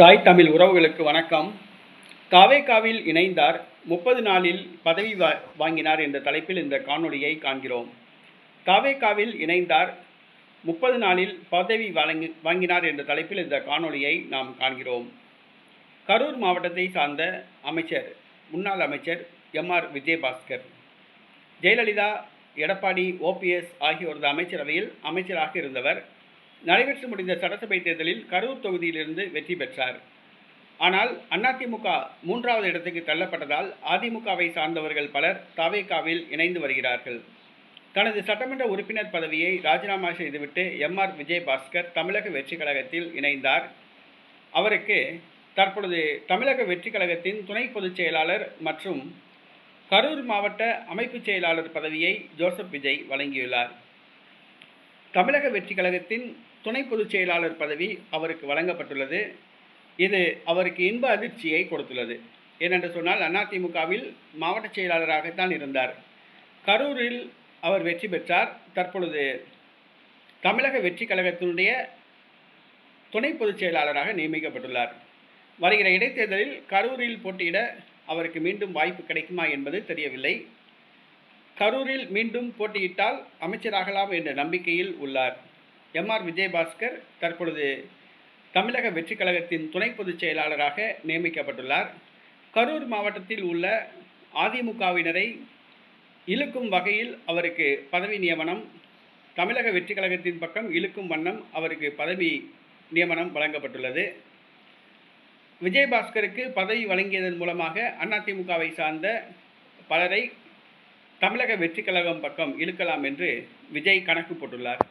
தாய் தமிழ் உறவுகளுக்கு வணக்கம். தாவேகாவில் இணைந்தார், 30 நாளில் பதவி வாங்கினார் என்ற தலைப்பில் இந்த காணொளியை காண்கிறோம். தாவேகாவில் இணைந்தார், 30 நாளில் பதவி வாங்கினார் என்ற தலைப்பில் இந்த காணொளியை நாம் காண்கிறோம். கரூர் மாவட்டத்தை சார்ந்த முன்னாள் அமைச்சர் எம்.ஆர். விஜயபாஸ்கர், ஜெயலலிதா, எடப்பாடி, ஓபிஎஸ் ஆகியோரது அமைச்சரவையில் அமைச்சராக இருந்தவர். நடைபெற்று முடிந்த சட்டசபை தேர்தலில் கரூர் தொகுதியிலிருந்து வெற்றி பெற்றார். ஆனால் அதிமுக 3வது இடத்துக்கு தள்ளப்பட்டதால் அதிமுகவை சார்ந்தவர்கள் பலர் தாவேகாவில் இணைந்து வருகிறார்கள். தனது சட்டமன்ற உறுப்பினர் பதவியை ராஜினாமா செய்துவிட்டு எம்.ஆர். விஜயபாஸ்கர் தமிழக வெற்றிக் கழகத்தில் இணைந்தார். அவருக்கு தற்பொழுது தமிழக வெற்றிக் கழகத்தின் துணை பொதுச் செயலாளர் மற்றும் கரூர் மாவட்ட அமைப்பு செயலாளர் பதவியை ஜோசப் விஜய் வழங்கியுள்ளார். தமிழக வெற்றிக் கழகத்தின் துணை பொதுச் செயலாளர் பதவி அவருக்கு வழங்கப்பட்டுள்ளது. இது அவருக்கு இன்ப அதிர்ச்சியை கொடுத்துள்ளது. ஏனென்று சொன்னால், அதிமுகவில் மாவட்ட செயலாளராகத்தான் இருந்தார். கரூரில் அவர் வெற்றி பெற்றார். தற்பொழுது தமிழக வெற்றிக் கழகத்தினுடைய துணை பொதுச் செயலாளராக நியமிக்கப்பட்டுள்ளார். வருகிற இடைத்தேர்தலில் கரூரில் போட்டியிட அவருக்கு மீண்டும் வாய்ப்பு கிடைக்குமா என்பது தெரியவில்லை. கரூரில் மீண்டும் போட்டியிட்டால் அமைச்சராகலாம் என்ற நம்பிக்கையில் உள்ளார். எம்.ஆர். விஜயபாஸ்கர் தற்பொழுது தமிழக வெற்றிக் கழகத்தின் துணை பொதுச் செயலாளராக நியமிக்கப்பட்டுள்ளார். கரூர் மாவட்டத்தில் உள்ள அதிமுகவினரை இழுக்கும் வகையில் அவருக்கு பதவி நியமனம், தமிழக வெற்றிக் கழகத்தின் பக்கம் இழுக்கும் வண்ணம் அவருக்கு பதவி நியமனம் வழங்கப்பட்டுள்ளது. விஜயபாஸ்கருக்கு பதவி வழங்கியதன் மூலமாக அதிமுகவை சார்ந்த பலரை தமிழக வெற்றிக் கழகம் பக்கம் இழுக்கலாம் என்று விஜய் கணக்கு போட்டுள்ளார்.